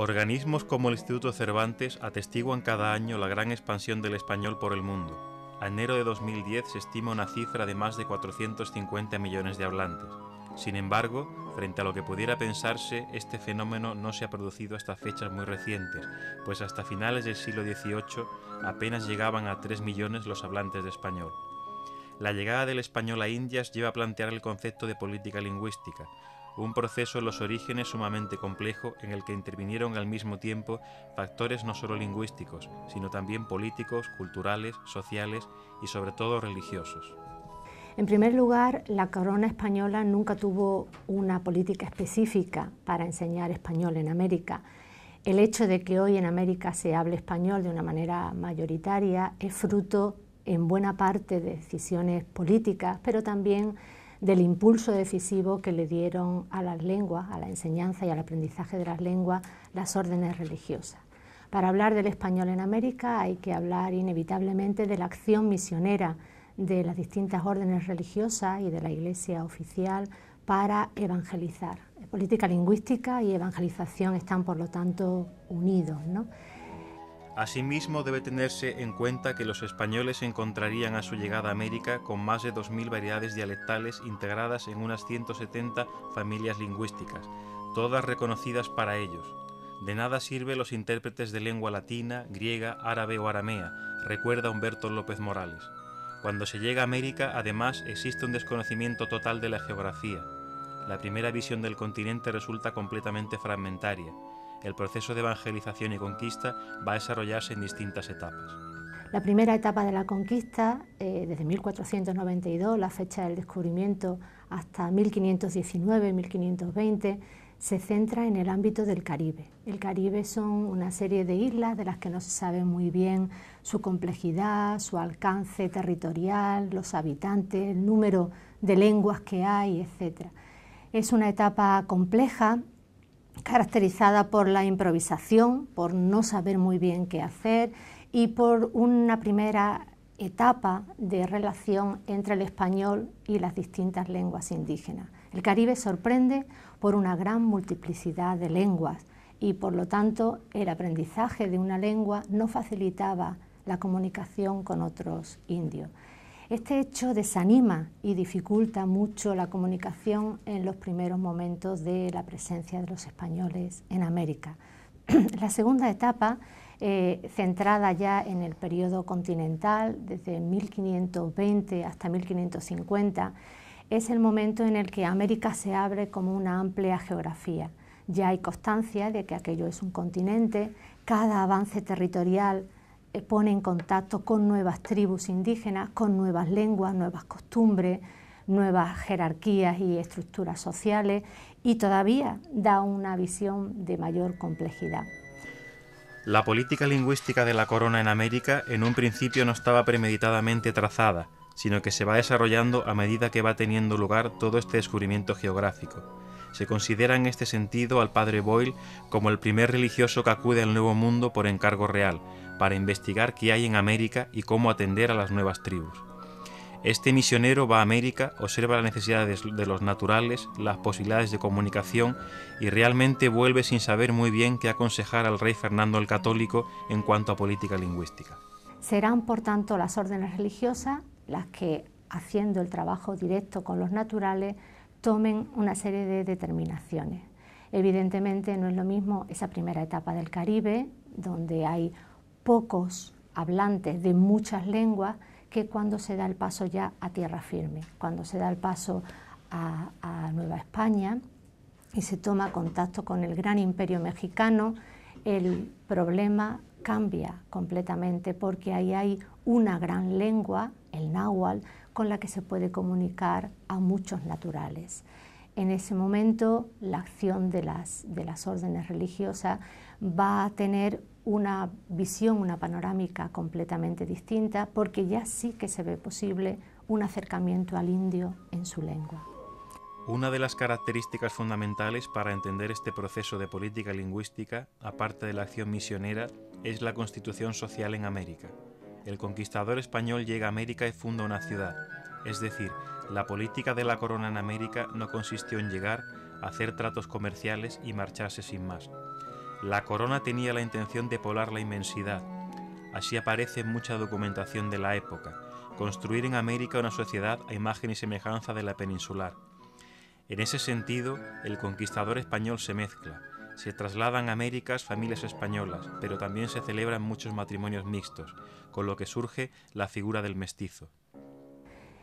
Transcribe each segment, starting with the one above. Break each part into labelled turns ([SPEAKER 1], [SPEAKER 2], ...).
[SPEAKER 1] Organismos como el Instituto Cervantes atestiguan cada año la gran expansión del español por el mundo. A enero de 2010 se estima una cifra de más de 450 millones de hablantes. Sin embargo, frente a lo que pudiera pensarse, este fenómeno no se ha producido hasta fechas muy recientes, pues hasta finales del siglo XVIII apenas llegaban a 3 millones los hablantes de español. La llegada del español a Indias lleva a plantear el concepto de política lingüística, un proceso en los orígenes sumamente complejo en el que intervinieron al mismo tiempo factores no solo lingüísticos, sino también políticos, culturales, sociales y sobre todo religiosos.
[SPEAKER 2] En primer lugar, la corona española nunca tuvo una política específica para enseñar español en América. El hecho de que hoy en América se hable español de una manera mayoritaria es fruto en buena parte de decisiones políticas, pero también del impulso decisivo que le dieron a las lenguas, a la enseñanza y al aprendizaje de las lenguas, las órdenes religiosas. Para hablar del español en América hay que hablar inevitablemente de la acción misionera de las distintas órdenes religiosas y de la Iglesia oficial para evangelizar. Política lingüística y evangelización están, por lo tanto, unidos, ¿no?
[SPEAKER 1] Asimismo, debe tenerse en cuenta que los españoles se encontrarían a su llegada a América con más de 2.000 variedades dialectales integradas en unas 170 familias lingüísticas, todas reconocidas para ellos. De nada sirve los intérpretes de lengua latina, griega, árabe o aramea, recuerda Humberto López Morales. Cuando se llega a América, además, existe un desconocimiento total de la geografía. La primera visión del continente resulta completamente fragmentaria. El proceso de evangelización y conquista va a desarrollarse en distintas etapas.
[SPEAKER 2] La primera etapa de la conquista, desde 1492, la fecha del descubrimiento, hasta 1519, 1520, se centra en el ámbito del Caribe. El Caribe son una serie de islas de las que no se sabe muy bien su complejidad, su alcance territorial, los habitantes, el número de lenguas que hay, etc. Es una etapa compleja, caracterizada por la improvisación, por no saber muy bien qué hacer y por una primera etapa de relación entre el español y las distintas lenguas indígenas. El Caribe sorprende por una gran multiplicidad de lenguas y, por lo tanto, el aprendizaje de una lengua no facilitaba la comunicación con otros indios. Este hecho desanima y dificulta mucho la comunicación en los primeros momentos de la presencia de los españoles en América. La segunda etapa, centrada ya en el periodo continental, desde 1520 hasta 1550, es el momento en el que América se abre como una amplia geografía. Ya hay constancia de que aquello es un continente, cada avance territorial pone en contacto con nuevas tribus indígenas, con nuevas lenguas, nuevas costumbres, nuevas jerarquías y estructuras sociales, y todavía da una visión de mayor complejidad.
[SPEAKER 1] La política lingüística de la corona en América en un principio no estaba premeditadamente trazada, sino que se va desarrollando a medida que va teniendo lugar todo este descubrimiento geográfico. Se considera en este sentido al padre Boyle como el primer religioso que acude al Nuevo Mundo por encargo real, para investigar qué hay en América y cómo atender a las nuevas tribus. Este misionero va a América, observa las necesidades de los naturales, las posibilidades de comunicación y realmente vuelve sin saber muy bien qué aconsejar al rey Fernando el Católico en cuanto a política lingüística.
[SPEAKER 2] Serán, por tanto, las órdenes religiosas las que, haciendo el trabajo directo con los naturales, tomen una serie de determinaciones. Evidentemente no es lo mismo esa primera etapa del Caribe, donde hay pocos hablantes de muchas lenguas, que cuando se da el paso ya a tierra firme, cuando se da el paso a Nueva España y se toma contacto con el gran imperio mexicano, el problema cambia completamente porque ahí hay una gran lengua, el náhuatl, con la que se puede comunicar a muchos naturales. En ese momento la acción de las órdenes religiosas va a tener una visión, una panorámica completamente distinta, porque ya sí que se ve posible un acercamiento al indio en su lengua.
[SPEAKER 1] Una de las características fundamentales para entender este proceso de política lingüística, aparte de la acción misionera, es la constitución social en América. El conquistador español llega a América y funda una ciudad, es decir, la política de la corona en América no consistió en llegar, hacer tratos comerciales y marcharse sin más. La corona tenía la intención de poblar la inmensidad. Así aparece en mucha documentación de la época, construir en América una sociedad a imagen y semejanza de la peninsular. En ese sentido, el conquistador español se mezcla. Se trasladan a Américas familias españolas, pero también se celebran muchos matrimonios mixtos, con lo que surge la figura del mestizo.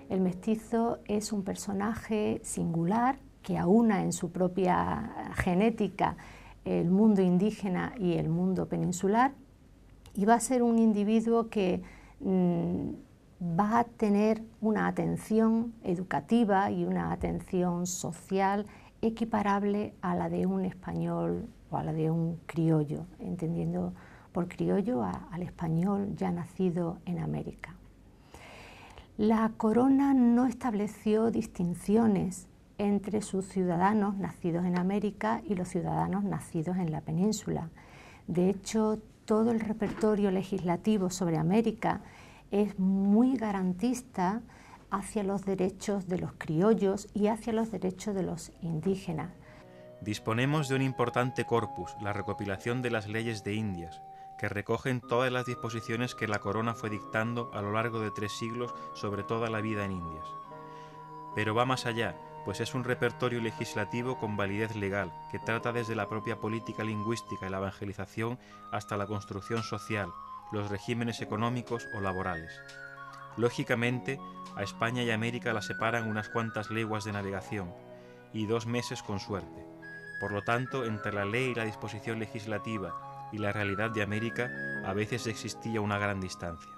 [SPEAKER 2] El mestizo es un personaje singular que aúna en su propia genética el mundo indígena y el mundo peninsular, y va a ser un individuo que va a tener una atención educativa y una atención social equiparable a la de un español o a la de un criollo, entendiendo por criollo al español ya nacido en América. La corona no estableció distinciones entre sus ciudadanos nacidos en América y los ciudadanos nacidos en la península. De hecho, todo el repertorio legislativo sobre América es muy garantista hacia los derechos de los criollos y hacia los derechos de los indígenas.
[SPEAKER 1] Disponemos de un importante corpus, la recopilación de las leyes de Indias, que recogen todas las disposiciones que la corona fue dictando a lo largo de 3 siglos sobre toda la vida en Indias. Pero va más allá, pues es un repertorio legislativo con validez legal, que trata desde la propia política lingüística y la evangelización hasta la construcción social, los regímenes económicos o laborales. Lógicamente, a España y América la separan unas cuantas leguas de navegación, y 2 meses con suerte. Por lo tanto, entre la ley y la disposición legislativa y la realidad de América, a veces existía una gran distancia.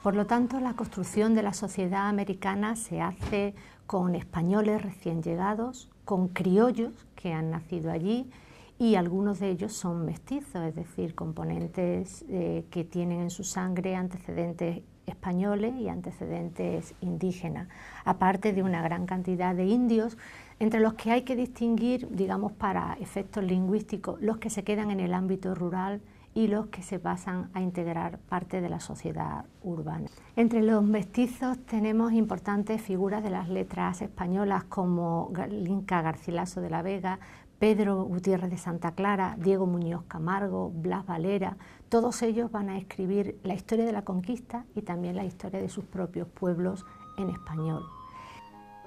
[SPEAKER 2] Por lo tanto, la construcción de la sociedad americana se hace con españoles recién llegados, con criollos que han nacido allí, y algunos de ellos son mestizos, es decir, componentes que tienen en su sangre antecedentes españoles y antecedentes indígenas, aparte de una gran cantidad de indios, entre los que hay que distinguir, digamos, para efectos lingüísticos, los que se quedan en el ámbito rural y los que se pasan a integrar parte de la sociedad urbana. Entre los mestizos tenemos importantes figuras de las letras españolas como Inca Garcilaso de la Vega, Pedro Gutiérrez de Santa Clara, Diego Muñoz Camargo, Blas Valera. Todos ellos van a escribir la historia de la conquista y también la historia de sus propios pueblos en español.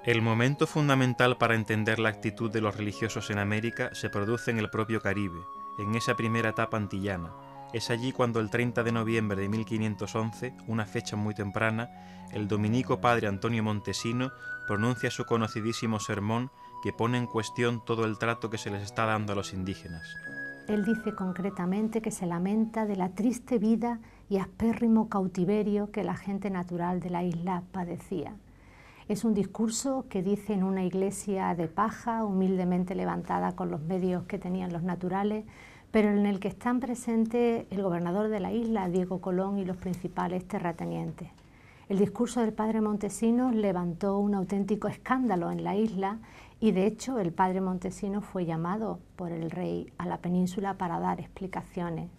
[SPEAKER 1] El momento fundamental para entender la actitud de los religiosos en América se produce en el propio Caribe, en esa primera etapa antillana. Es allí cuando el 30 de noviembre de 1511, una fecha muy temprana, el dominico padre Antonio Montesino pronuncia su conocidísimo sermón que pone en cuestión todo el trato que se les está dando a los indígenas.
[SPEAKER 2] Él dice concretamente que se lamenta de la triste vida y aspérrimo cautiverio que la gente natural de la isla padecía. Es un discurso que dice en una iglesia de paja, humildemente levantada con los medios que tenían los naturales, pero en el que están presentes el gobernador de la isla, Diego Colón, y los principales terratenientes. El discurso del padre Montesinos levantó un auténtico escándalo en la isla y, de hecho, el padre Montesinos fue llamado por el rey a la península para dar explicaciones.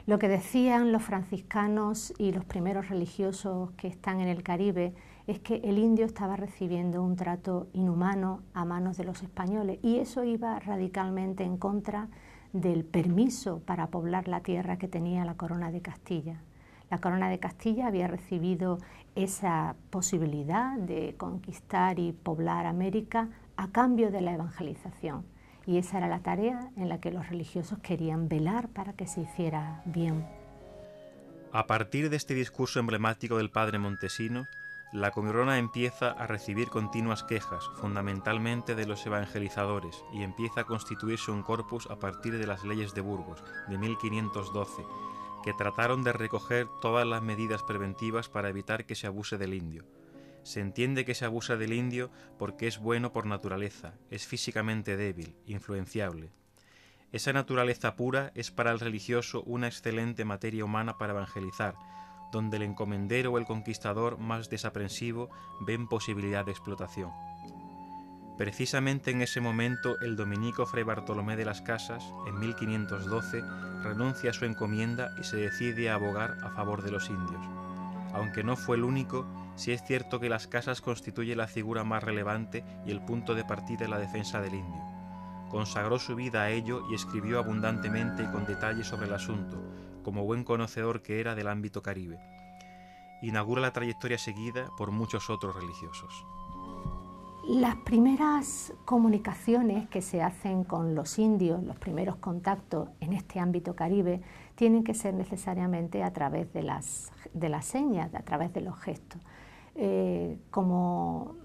[SPEAKER 2] Lo que decían los franciscanos y los primeros religiosos que están en el Caribe es que el indio estaba recibiendo un trato inhumano a manos de los españoles, y eso iba radicalmente en contra del permiso para poblar la tierra que tenía la Corona de Castilla. La Corona de Castilla había recibido esa posibilidad de conquistar y poblar América a cambio de la evangelización, y esa era la tarea en la que los religiosos querían velar para que se hiciera bien.
[SPEAKER 1] A partir de este discurso emblemático del padre Montesinos, la corona empieza a recibir continuas quejas, fundamentalmente de los evangelizadores, y empieza a constituirse un corpus a partir de las leyes de Burgos, de 1512, que trataron de recoger todas las medidas preventivas para evitar que se abuse del indio. Se entiende que se abusa del indio porque es bueno por naturaleza, es físicamente débil, influenciable. Esa naturaleza pura es para el religioso una excelente materia humana para evangelizar, donde el encomendero o el conquistador más desaprensivo ven posibilidad de explotación. Precisamente en ese momento el dominico Fray Bartolomé de las Casas, en 1512, renuncia a su encomienda y se decide a abogar a favor de los indios. Aunque no fue el único, sí es cierto que Las Casas constituye la figura más relevante y el punto de partida en la defensa del indio. consagró su vida a ello y escribió abundantemente y con detalle sobre el asunto, como buen conocedor que era del ámbito caribe. Inaugura la trayectoria seguida por muchos otros religiosos.
[SPEAKER 2] Las primeras comunicaciones que se hacen con los indios, los primeros contactos en este ámbito caribe, tienen que ser necesariamente a través de las señas, a través de los gestos. Como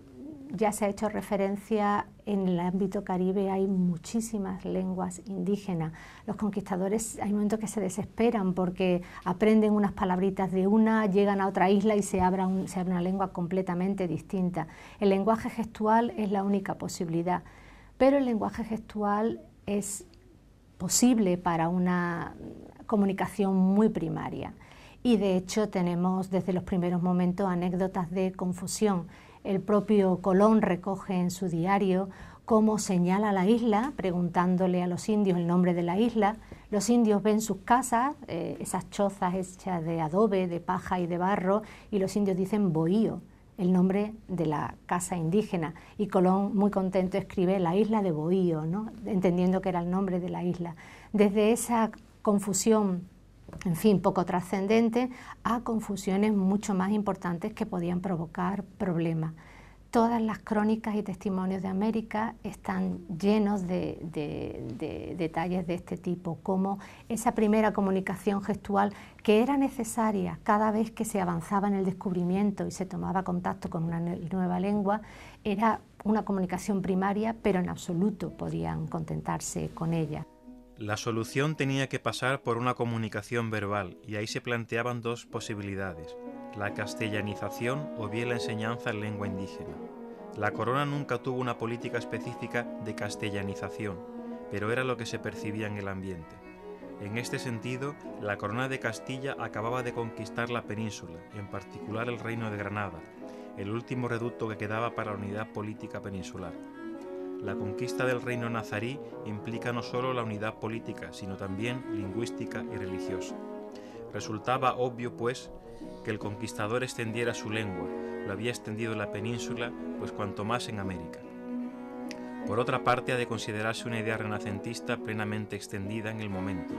[SPEAKER 2] ya se ha hecho referencia, en el ámbito caribe hay muchísimas lenguas indígenas. Los conquistadores hay momentos que se desesperan porque aprenden unas palabritas de una, llegan a otra isla y se abre una lengua completamente distinta. El lenguaje gestual es la única posibilidad, pero el lenguaje gestual es posible para una comunicación muy primaria. Y de hecho tenemos desde los primeros momentos anécdotas de confusión. El propio Colón recoge en su diario cómo señala la isla, preguntándole a los indios el nombre de la isla. Los indios ven sus casas, esas chozas hechas de adobe, de paja y de barro, y los indios dicen Bohío, el nombre de la casa indígena. Y Colón, muy contento, escribe la isla de Bohío, ¿no?, entendiendo que era el nombre de la isla. Desde esa confusión, en fin, poco trascendente, a confusiones mucho más importantes que podían provocar problemas. Todas las crónicas y testimonios de América están llenos de detalles de este tipo, como esa primera comunicación gestual que era necesaria cada vez que se avanzaba en el descubrimiento y se tomaba contacto con una nueva lengua, era una comunicación primaria, pero en absoluto podían contentarse con ella.
[SPEAKER 1] La solución tenía que pasar por una comunicación verbal, y ahí se planteaban dos posibilidades: la castellanización o bien la enseñanza en lengua indígena. La corona nunca tuvo una política específica de castellanización, pero era lo que se percibía en el ambiente. En este sentido, la corona de Castilla acababa de conquistar la península, en particular el reino de Granada, el último reducto que quedaba para la unidad política peninsular. La conquista del reino nazarí implica no solo la unidad política, sino también lingüística y religiosa. Resultaba obvio, pues, que el conquistador extendiera su lengua. Lo había extendido en la península, pues cuanto más en América. Por otra parte, ha de considerarse una idea renacentista plenamente extendida en el momento: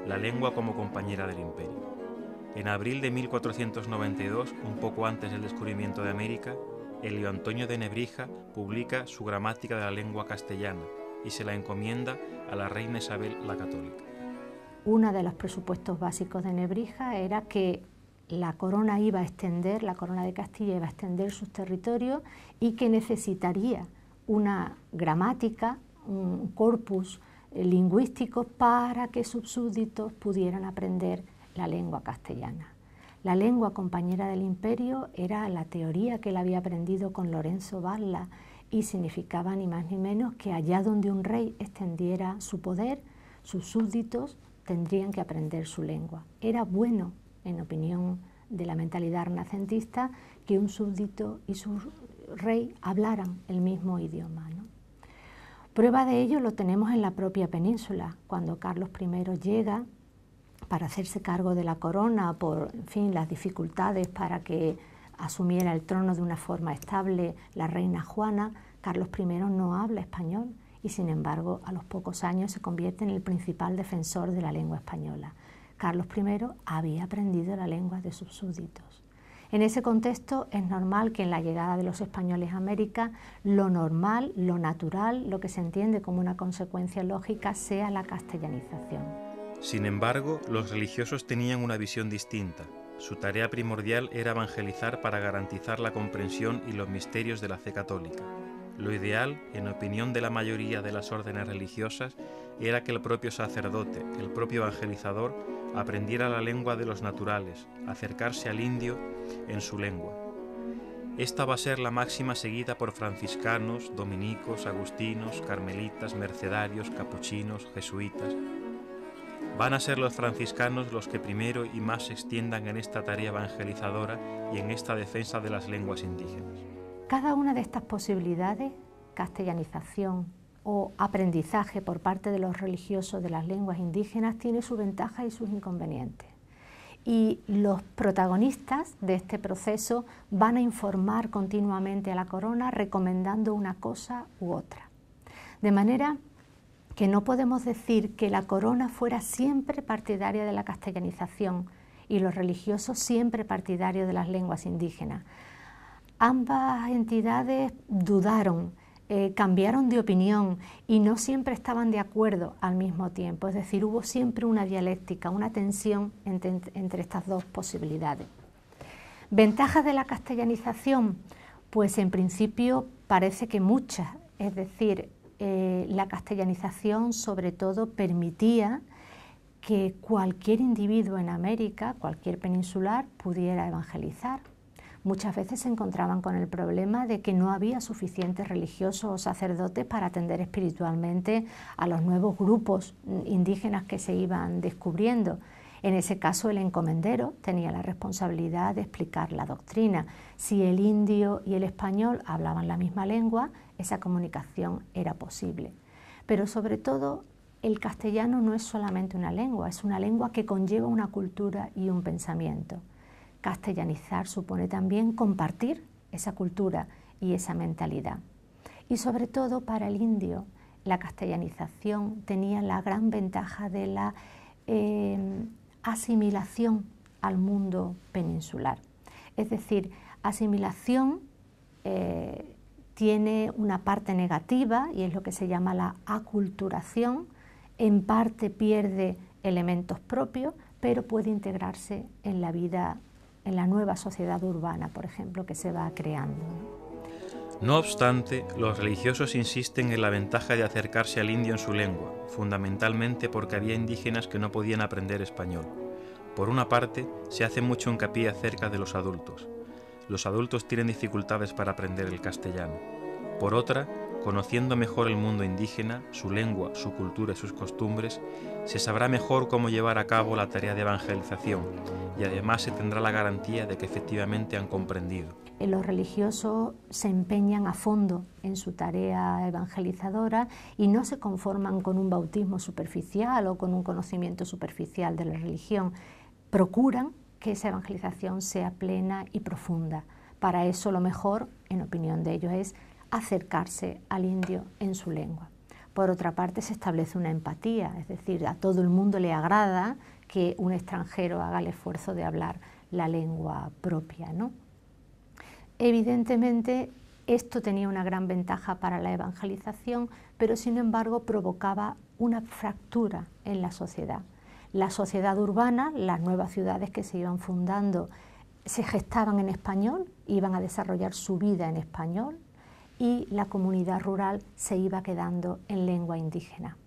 [SPEAKER 1] la lengua como compañera del imperio. En abril de 1492, un poco antes del descubrimiento de América, Elio Antonio de Nebrija publica su Gramática de la lengua castellana y se la encomienda a la reina Isabel la Católica.
[SPEAKER 2] Uno de los presupuestos básicos de Nebrija era que la corona de Castilla iba a extender sus territorios y que necesitaría una gramática, un corpus lingüístico para que sus súbditos pudieran aprender la lengua castellana. La lengua compañera del imperio era la teoría que él había aprendido con Lorenzo Valla y significaba ni más ni menos que allá donde un rey extendiera su poder, sus súbditos tendrían que aprender su lengua. Era bueno, en opinión de la mentalidad renacentista, que un súbdito y su rey hablaran el mismo idioma, ¿no? Prueba de ello lo tenemos en la propia península, cuando Carlos I llega para hacerse cargo de la corona por, en fin, las dificultades para que asumiera el trono de una forma estable la reina Juana. Carlos I no habla español y, sin embargo, a los pocos años se convierte en el principal defensor de la lengua española. Carlos I había aprendido la lengua de sus súbditos. En ese contexto es normal que en la llegada de los españoles a América lo normal, lo natural, lo que se entiende como una consecuencia lógica sea la castellanización.
[SPEAKER 1] Sin embargo, los religiosos tenían una visión distinta. Su tarea primordial era evangelizar para garantizar la comprensión y los misterios de la fe católica. Lo ideal, en opinión de la mayoría de las órdenes religiosas, era que el propio sacerdote, el propio evangelizador, aprendiera la lengua de los naturales, acercarse al indio en su lengua. Esta va a ser la máxima seguida por franciscanos, dominicos, agustinos, carmelitas, mercedarios, capuchinos, jesuitas. Van a ser los franciscanos los que primero y más se extiendan en esta tarea evangelizadora y en esta defensa de las lenguas indígenas.
[SPEAKER 2] Cada una de estas posibilidades, castellanización o aprendizaje por parte de los religiosos de las lenguas indígenas, tiene su ventaja y sus inconvenientes. Y los protagonistas de este proceso van a informar continuamente a la corona recomendando una cosa u otra. De manera que no podemos decir que la corona fuera siempre partidaria de la castellanización y los religiosos siempre partidarios de las lenguas indígenas. Ambas entidades dudaron, cambiaron de opinión y no siempre estaban de acuerdo al mismo tiempo, es decir, hubo siempre una dialéctica, una tensión entre estas dos posibilidades. ¿Ventajas de la castellanización? Pues en principio parece que muchas, es decir, la castellanización sobre todo permitía que cualquier individuo en América, cualquier peninsular, pudiera evangelizar. Muchas veces se encontraban con el problema de que no había suficientes religiosos o sacerdotes para atender espiritualmente a los nuevos grupos indígenas que se iban descubriendo. En ese caso, el encomendero tenía la responsabilidad de explicar la doctrina. Si el indio y el español hablaban la misma lengua, esa comunicación era posible. Pero sobre todo, el castellano no es solamente una lengua, es una lengua que conlleva una cultura y un pensamiento. Castellanizar supone también compartir esa cultura y esa mentalidad. Y sobre todo para el indio, la castellanización tenía la gran ventaja de la asimilación al mundo peninsular. Es decir, asimilación tiene una parte negativa y es lo que se llama la aculturación. En parte pierde elementos propios, pero puede integrarse en la vida, en la nueva sociedad urbana, por ejemplo, que se va creando.
[SPEAKER 1] No obstante, los religiosos insisten en la ventaja de acercarse al indio en su lengua, fundamentalmente porque había indígenas que no podían aprender español. Por una parte, se hace mucho hincapié acerca de los adultos. Los adultos tienen dificultades para aprender el castellano. Por otra, conociendo mejor el mundo indígena, su lengua, su cultura y sus costumbres, se sabrá mejor cómo llevar a cabo la tarea de evangelización y además se tendrá la garantía de que efectivamente han comprendido.
[SPEAKER 2] Los religiosos se empeñan a fondo en su tarea evangelizadora y no se conforman con un bautismo superficial o con un conocimiento superficial de la religión. Procuran que esa evangelización sea plena y profunda. Para eso lo mejor, en opinión de ellos, es acercarse al indio en su lengua. Por otra parte, se establece una empatía, es decir, a todo el mundo le agrada que un extranjero haga el esfuerzo de hablar la lengua propia, ¿no? Evidentemente, esto tenía una gran ventaja para la evangelización, pero sin embargo provocaba una fractura en la sociedad. La sociedad urbana, las nuevas ciudades que se iban fundando, se gestaban en español, iban a desarrollar su vida en español, y la comunidad rural se iba quedando en lengua indígena.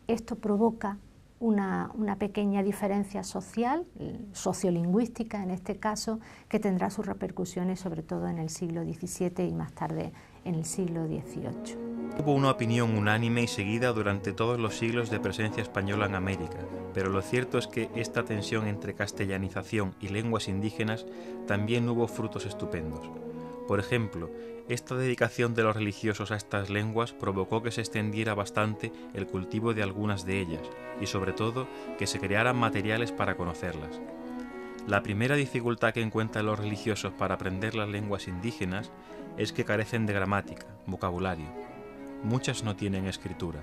[SPEAKER 2] Esto provoca una pequeña diferencia social, sociolingüística en este caso, que tendrá sus repercusiones sobre todo en el siglo XVII y más tarde en el siglo XVIII.
[SPEAKER 1] Hubo una opinión unánime y seguida durante todos los siglos de presencia española en América, pero lo cierto es que esta tensión entre castellanización y lenguas indígenas también hubo frutos estupendos. Por ejemplo, esta dedicación de los religiosos a estas lenguas provocó que se extendiera bastante el cultivo de algunas de ellas y sobre todo que se crearan materiales para conocerlas. La primera dificultad que encuentran los religiosos para aprender las lenguas indígenas es que carecen de gramática, vocabulario. Muchas no tienen escritura.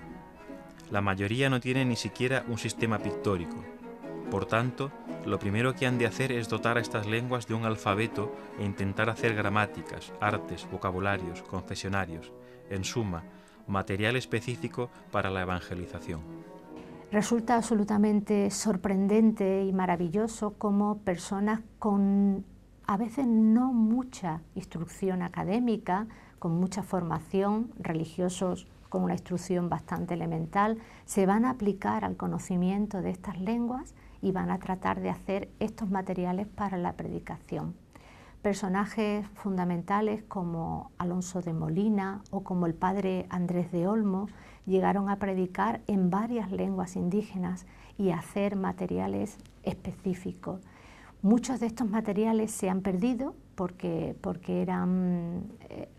[SPEAKER 1] La mayoría no tiene ni siquiera un sistema pictórico. Por tanto, lo primero que han de hacer es dotar a estas lenguas de un alfabeto e intentar hacer gramáticas, artes, vocabularios, confesionarios, en suma, material específico para la evangelización.
[SPEAKER 2] Resulta absolutamente sorprendente y maravilloso cómo personas con a veces no mucha instrucción académica, con mucha formación, religiosos con una instrucción bastante elemental, se van a aplicar al conocimiento de estas lenguas y van a tratar de hacer estos materiales para la predicación. Personajes fundamentales como Alonso de Molina o como el padre Andrés de Olmo llegaron a predicar en varias lenguas indígenas y a hacer materiales específicos. Muchos de estos materiales se han perdido porque eran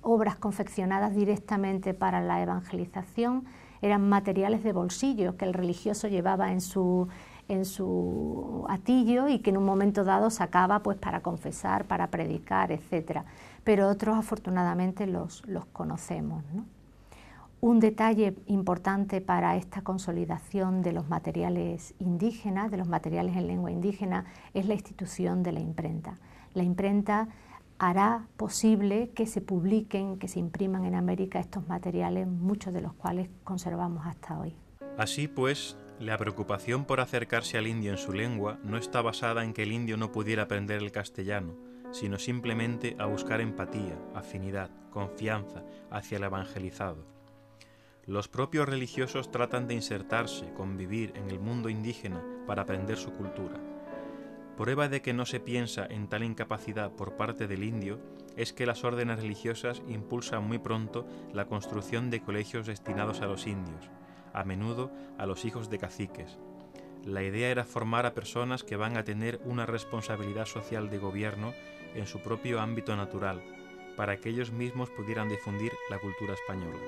[SPEAKER 2] obras confeccionadas directamente para la evangelización, eran materiales de bolsillo que el religioso llevaba en su atillo y que en un momento dado sacaba pues para confesar, para predicar, etc. Pero otros afortunadamente los conocemos, ¿no? Un detalle importante para esta consolidación de los materiales indígenas, de los materiales en lengua indígena, es la institución de la imprenta. La imprenta hará posible que se publiquen, que se impriman en América estos materiales, muchos de los cuales conservamos hasta hoy.
[SPEAKER 1] Así pues, la preocupación por acercarse al indio en su lengua no está basada en que el indio no pudiera aprender el castellano, sino simplemente a buscar empatía, afinidad, confianza hacia el evangelizado. Los propios religiosos tratan de insertarse, convivir en el mundo indígena para aprender su cultura. Prueba de que no se piensa en tal incapacidad por parte del indio es que las órdenes religiosas impulsan muy pronto la construcción de colegios destinados a los indios, a menudo a los hijos de caciques. La idea era formar a personas que van a tener una responsabilidad social de gobierno en su propio ámbito natural, para que ellos mismos pudieran difundir la cultura española.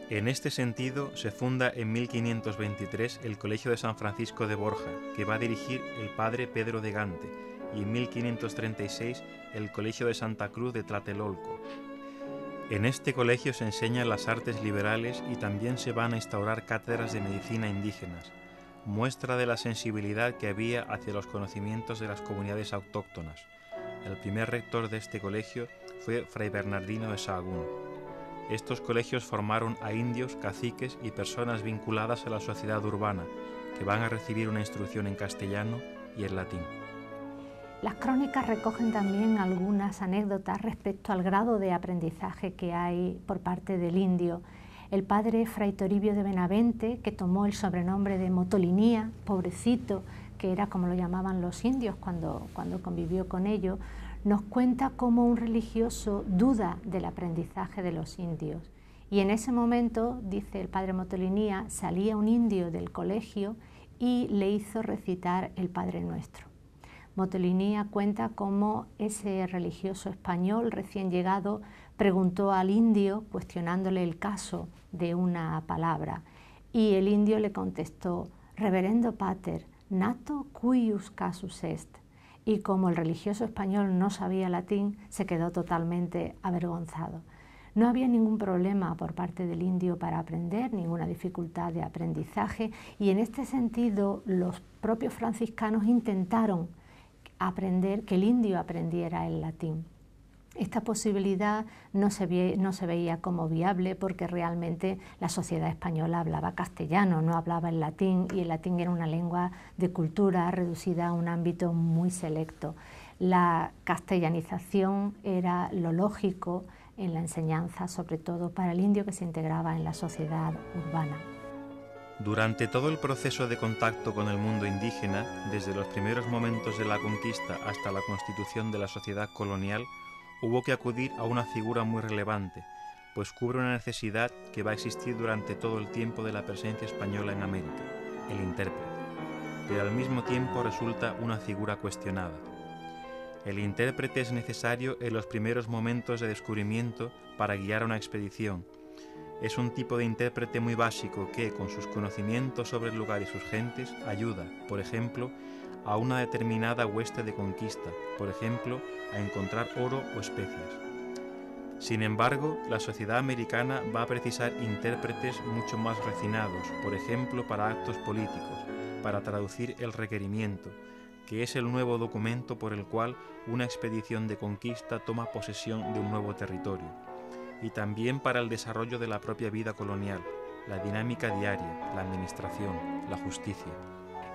[SPEAKER 1] En este sentido, se funda en 1523 el Colegio de San Francisco de Borja, que va a dirigir el padre Pedro de Gante, y en 1536 el Colegio de Santa Cruz de Tlatelolco. En este colegio se enseñan las artes liberales y también se van a instaurar cátedras de medicina indígenas, muestra de la sensibilidad que había hacia los conocimientos de las comunidades autóctonas. El primer rector de este colegio fue Fray Bernardino de Sahagún. Estos colegios formaron a indios, caciques y personas vinculadas a la sociedad urbana, que van a recibir una instrucción en castellano y en latín.
[SPEAKER 2] Las crónicas recogen también algunas anécdotas respecto al grado de aprendizaje que hay por parte del indio. El padre Fray Toribio de Benavente, que tomó el sobrenombre de Motolinía, pobrecito, que era como lo llamaban los indios cuando convivió con ellos, nos cuenta cómo un religioso duda del aprendizaje de los indios. Y en ese momento, dice el padre Motolinía, salía un indio del colegio y le hizo recitar el Padre Nuestro. Motolinía cuenta cómo ese religioso español recién llegado preguntó al indio cuestionándole el caso de una palabra y el indio le contestó: Reverendo Pater, nato cuius casus est. Y como el religioso español no sabía latín, se quedó totalmente avergonzado. No había ningún problema por parte del indio para aprender, ninguna dificultad de aprendizaje, y en este sentido los propios franciscanos intentaron que el indio aprendiera el latín. Esta posibilidad no se veía como viable porque realmente la sociedad española hablaba castellano, no hablaba el latín, y el latín era una lengua de cultura reducida a un ámbito muy selecto. La castellanización era lo lógico en la enseñanza, sobre todo para el indio que se integraba en la sociedad urbana.
[SPEAKER 1] Durante todo el proceso de contacto con el mundo indígena, desde los primeros momentos de la conquista hasta la constitución de la sociedad colonial, hubo que acudir a una figura muy relevante, pues cubre una necesidad que va a existir durante todo el tiempo de la presencia española en América, el intérprete, pero al mismo tiempo resulta una figura cuestionada. El intérprete es necesario en los primeros momentos de descubrimiento para guiar a una expedición. Es un tipo de intérprete muy básico que, con sus conocimientos sobre el lugar y sus gentes, ayuda, por ejemplo, a una determinada hueste de conquista, por ejemplo, a encontrar oro o especias. Sin embargo, la sociedad americana va a precisar intérpretes mucho más refinados, por ejemplo, para actos políticos, para traducir el requerimiento, que es el nuevo documento por el cual una expedición de conquista toma posesión de un nuevo territorio, y también para el desarrollo de la propia vida colonial, la dinámica diaria, la administración, la justicia.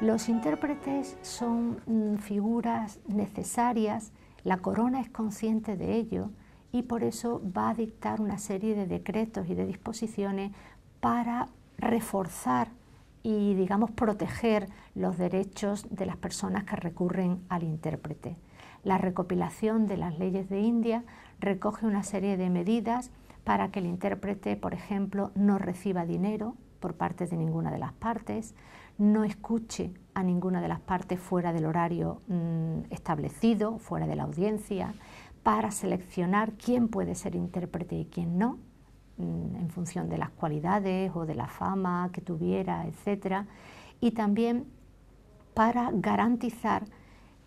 [SPEAKER 2] Los intérpretes son figuras necesarias, la corona es consciente de ello y por eso va a dictar una serie de decretos y de disposiciones para reforzar y, digamos, proteger los derechos de las personas que recurren al intérprete. La recopilación de las leyes de India recoge una serie de medidas para que el intérprete, por ejemplo, no reciba dinero por parte de ninguna de las partes, no escuche a ninguna de las partes fuera del horario establecido, fuera de la audiencia, para seleccionar quién puede ser intérprete y quién no, en función de las cualidades o de la fama que tuviera, etc. Y también para garantizar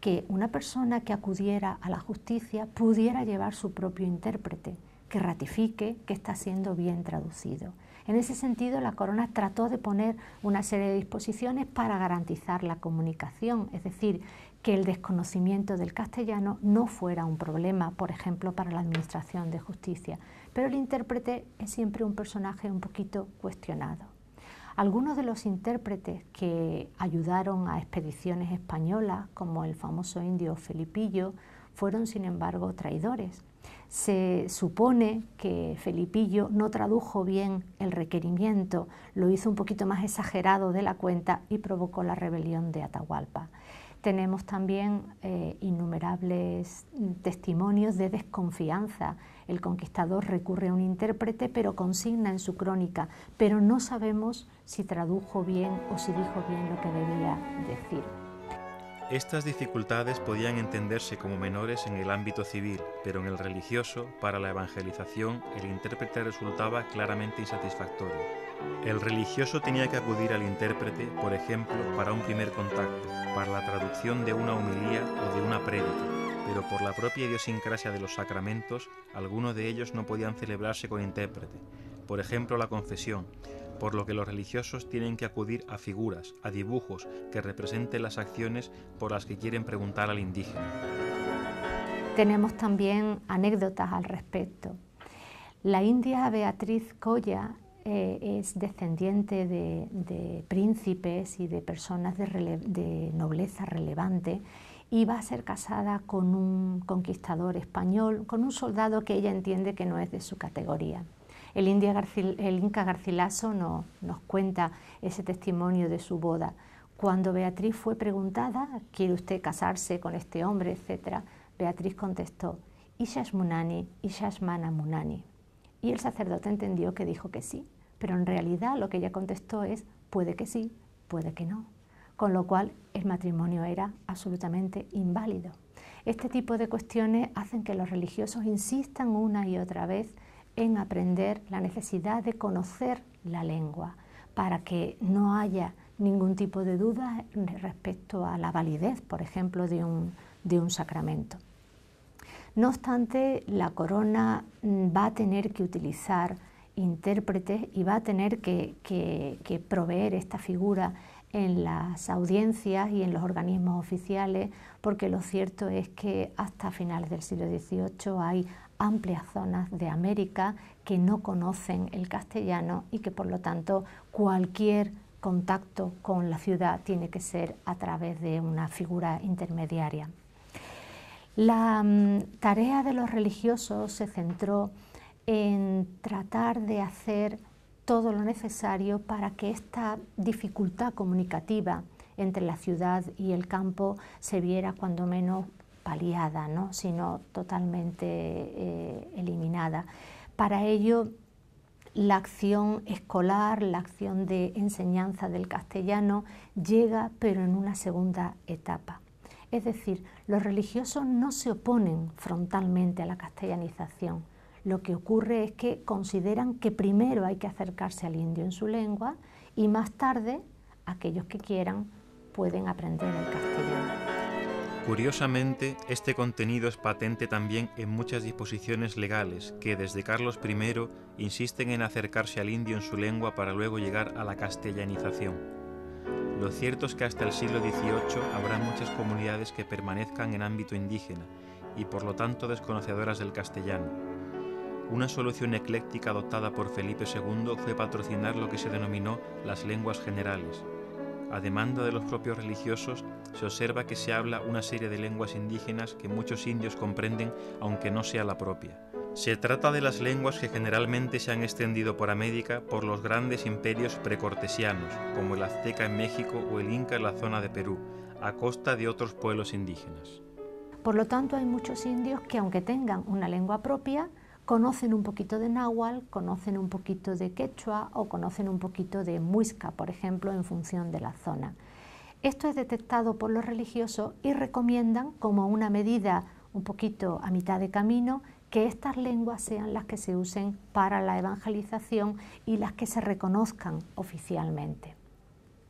[SPEAKER 2] que una persona que acudiera a la justicia pudiera llevar su propio intérprete, que ratifique que está siendo bien traducido. En ese sentido, la corona trató de poner una serie de disposiciones para garantizar la comunicación, es decir, que el desconocimiento del castellano no fuera un problema, por ejemplo, para la administración de justicia. Pero el intérprete es siempre un personaje un poquito cuestionado. Algunos de los intérpretes que ayudaron a expediciones españolas, como el famoso indio Felipillo, fueron sin embargo traidores. Se supone que Felipillo no tradujo bien el requerimiento, lo hizo un poquito más exagerado de la cuenta y provocó la rebelión de Atahualpa. Tenemos también innumerables testimonios de desconfianza. El conquistador recurre a un intérprete, pero consigna en su crónica, pero no sabemos si tradujo bien o si dijo bien lo que debía decir.
[SPEAKER 1] Estas dificultades podían entenderse como menores en el ámbito civil, pero en el religioso, para la evangelización, el intérprete resultaba claramente insatisfactorio. El religioso tenía que acudir al intérprete, por ejemplo, para un primer contacto, para la traducción de una homilía o de una prédica, pero por la propia idiosincrasia de los sacramentos, algunos de ellos no podían celebrarse con intérprete, por ejemplo la confesión, por lo que los religiosos tienen que acudir a figuras, a dibujos que representen las acciones por las que quieren preguntar al indígena.
[SPEAKER 2] Tenemos también anécdotas al respecto. La india Beatriz Colla es descendiente de príncipes y de personas de nobleza relevante y va a ser casada con un conquistador español, con un soldado que ella entiende que no es de su categoría. El Inca Garcilaso nos cuenta ese testimonio de su boda. Cuando Beatriz fue preguntada, ¿quiere usted casarse con este hombre?, etc., Beatriz contestó, Ishash Munani, Ishash Mana Munani. Y el sacerdote entendió que dijo que sí, pero en realidad lo que ella contestó es, puede que sí, puede que no. Con lo cual el matrimonio era absolutamente inválido. Este tipo de cuestiones hacen que los religiosos insistan una y otra vez en aprender la necesidad de conocer la lengua para que no haya ningún tipo de duda respecto a la validez, por ejemplo, de un sacramento. No obstante, la corona va a tener que utilizar intérpretes y va a tener que proveer esta figura en las audiencias y en los organismos oficiales, porque lo cierto es que hasta finales del siglo XVIII hay amplias zonas de América que no conocen el castellano y que por lo tanto cualquier contacto con la ciudad tiene que ser a través de una figura intermediaria. La tarea de los religiosos se centró en tratar de hacer todo lo necesario para que esta dificultad comunicativa entre la ciudad y el campo se viera cuando menos paliada, ¿no?, sino totalmente eliminada. Para ello, la acción escolar, la acción de enseñanza del castellano llega, pero en una segunda etapa. Es decir, los religiosos no se oponen frontalmente a la castellanización. Lo que ocurre es que consideran que primero hay que acercarse al indio en su lengua y más tarde aquellos que quieran pueden aprender el castellano.
[SPEAKER 1] Curiosamente, este contenido es patente también en muchas disposiciones legales que desde Carlos I insisten en acercarse al indio en su lengua para luego llegar a la castellanización. Lo cierto es que hasta el siglo XVIII habrá muchas comunidades que permanezcan en ámbito indígena y por lo tanto desconocedoras del castellano. Una solución ecléctica adoptada por Felipe II fue patrocinar lo que se denominó las lenguas generales. A demanda de los propios religiosos, se observa que se habla una serie de lenguas indígenas que muchos indios comprenden, aunque no sea la propia. Se trata de las lenguas que generalmente se han extendido por América por los grandes imperios precortesianos, como el azteca en México o el inca en la zona de Perú, a costa de otros pueblos indígenas.
[SPEAKER 2] Por lo tanto, hay muchos indios que, aunque tengan una lengua propia, conocen un poquito de náhuatl, conocen un poquito de quechua o conocen un poquito de muisca, por ejemplo, en función de la zona. Esto es detectado por los religiosos y recomiendan, como una medida un poquito a mitad de camino, que estas lenguas sean las que se usen para la evangelización y las que se reconozcan oficialmente.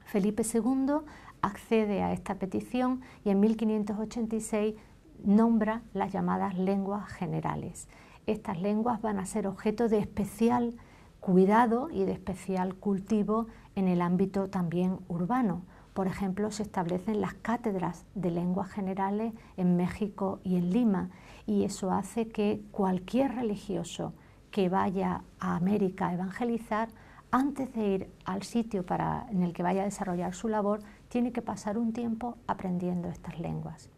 [SPEAKER 2] Felipe II accede a esta petición y en 1586 nombra las llamadas lenguas generales. estas lenguas van a ser objeto de especial cuidado y de especial cultivo en el ámbito también urbano. Por ejemplo, se establecen las cátedras de lenguas generales en México y en Lima, y eso hace que cualquier religioso que vaya a América a evangelizar, antes de ir al sitio en el que vaya a desarrollar su labor, tiene que pasar un tiempo aprendiendo estas lenguas.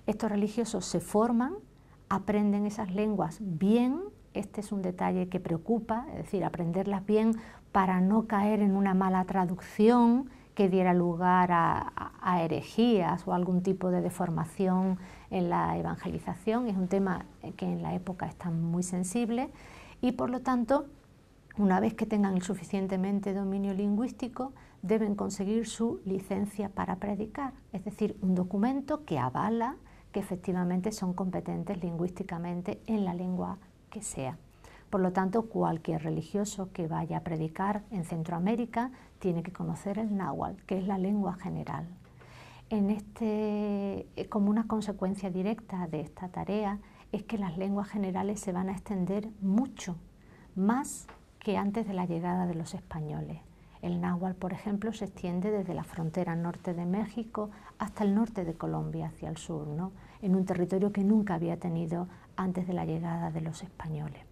[SPEAKER 2] Estos religiosos se forman, aprenden esas lenguas bien. Este es un detalle que preocupa, es decir, aprenderlas bien para no caer en una mala traducción que diera lugar a herejías o algún tipo de deformación en la evangelización. Es un tema que en la época está muy sensible y, por lo tanto, una vez que tengan el suficientemente dominio lingüístico, deben conseguir su licencia para predicar, es decir, un documento que avala que efectivamente son competentes lingüísticamente en la lengua que sea. Por lo tanto, cualquier religioso que vaya a predicar en Centroamérica tiene que conocer el náhuatl, que es la lengua general. Como una consecuencia directa de esta tarea es que las lenguas generales se van a extender mucho, más que antes de la llegada de los españoles. El náhuatl, por ejemplo, se extiende desde la frontera norte de México hasta el norte de Colombia, hacia el sur, ¿no? En un territorio que nunca había tenido antes de la llegada de los españoles.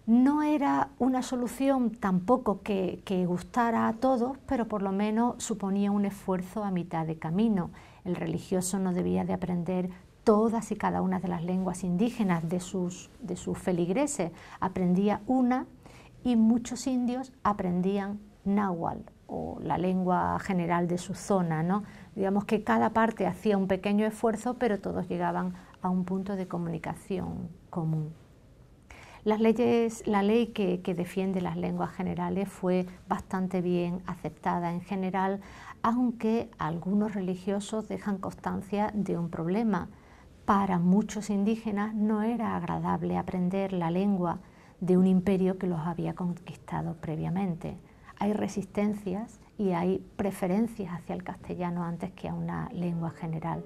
[SPEAKER 2] No era una solución tampoco que gustara a todos, pero por lo menos suponía un esfuerzo a mitad de camino. El religioso no debía de aprender todas y cada una de las lenguas indígenas de sus feligreses, aprendía una, y muchos indios aprendían náhuatl, o la lengua general de su zona, ¿no? Digamos que cada parte hacía un pequeño esfuerzo, pero todos llegaban a un punto de comunicación común. La ley que defiende las lenguas generales fue bastante bien aceptada en general, aunque algunos religiosos dejan constancia de un problema. Para muchos indígenas no era agradable aprender la lengua de un imperio que los había conquistado previamente. Hay resistencias y hay preferencias hacia el castellano antes que a una lengua general.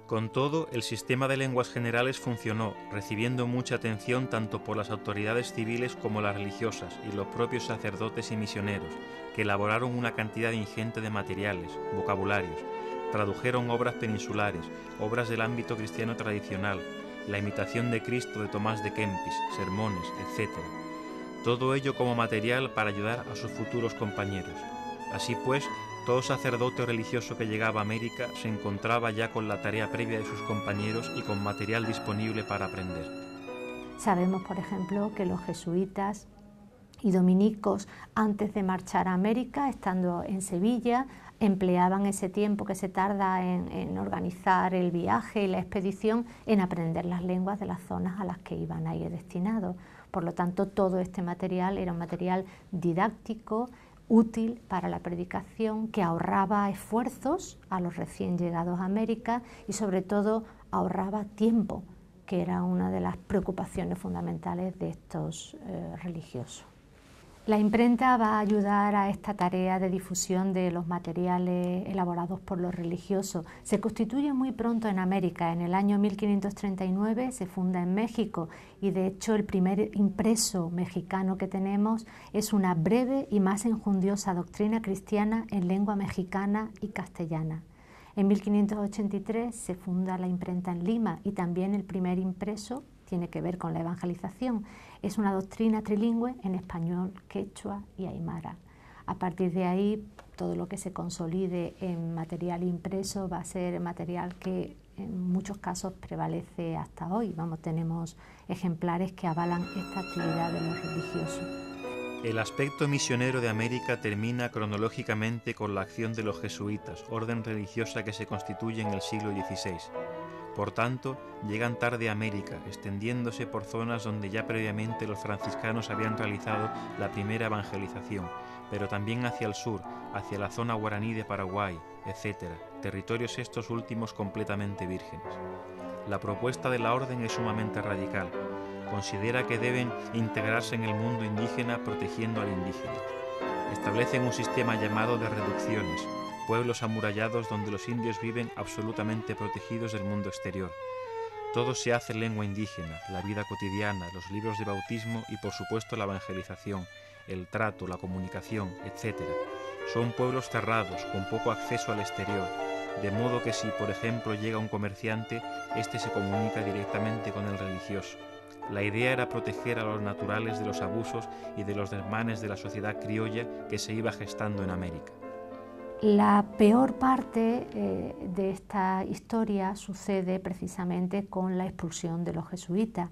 [SPEAKER 1] Con todo, el sistema de lenguas generales funcionó, recibiendo mucha atención tanto por las autoridades civiles como las religiosas y los propios sacerdotes y misioneros, que elaboraron una cantidad ingente de materiales, vocabularios, tradujeron obras peninsulares, obras del ámbito cristiano tradicional, la imitación de Cristo de Tomás de Kempis, sermones, etc. Todo ello como material para ayudar a sus futuros compañeros. Así pues, todo sacerdote o religioso que llegaba a América se encontraba ya con la tarea previa de sus compañeros y con material disponible para aprender.
[SPEAKER 2] Sabemos, por ejemplo, que los jesuitas y dominicos, antes de marchar a América, estando en Sevilla, empleaban ese tiempo que se tarda en organizar el viaje y la expedición en aprender las lenguas de las zonas a las que iban a ir destinados. Por lo tanto, todo este material era un material didáctico, útil para la predicación, que ahorraba esfuerzos a los recién llegados a América y sobre todo ahorraba tiempo, que era una de las preocupaciones fundamentales de estos religiosos. La imprenta va a ayudar a esta tarea de difusión de los materiales elaborados por los religiosos. Se constituye muy pronto en América. En el año 1539 se funda en México y de hecho el primer impreso mexicano que tenemos es una breve y más enjundiosa doctrina cristiana en lengua mexicana y castellana. En 1583 se funda la imprenta en Lima y también el primer impreso tiene que ver con la evangelización. Es una doctrina trilingüe en español, quechua y aymara. A partir de ahí, todo lo que se consolide en material impreso va a ser material que en muchos casos prevalece hasta hoy. Tenemos ejemplares que avalan esta actividad de los religiosos.
[SPEAKER 1] El aspecto misionero de América termina cronológicamente con la acción de los jesuitas, orden religiosa que se constituye en el siglo XVI. Por tanto, llegan tarde a América, extendiéndose por zonas donde ya previamente los franciscanos habían realizado la primera evangelización, pero también hacia el sur, hacia la zona guaraní de Paraguay, etc., territorios estos últimos completamente vírgenes. La propuesta de la orden es sumamente radical. Considera que deben integrarse en el mundo indígena protegiendo al indígena. Establecen un sistema llamado de reducciones, pueblos amurallados donde los indios viven absolutamente protegidos del mundo exterior. Todo se hace en lengua indígena, la vida cotidiana, los libros de bautismo y por supuesto la evangelización, el trato, la comunicación, etc. Son pueblos cerrados, con poco acceso al exterior, de modo que si, por ejemplo, llega un comerciante, éste se comunica directamente con el religioso. La idea era proteger a los naturales de los abusos y de los desmanes de la sociedad criolla que se iba gestando en América.
[SPEAKER 2] La peor parte de esta historia sucede precisamente con la expulsión de los jesuitas.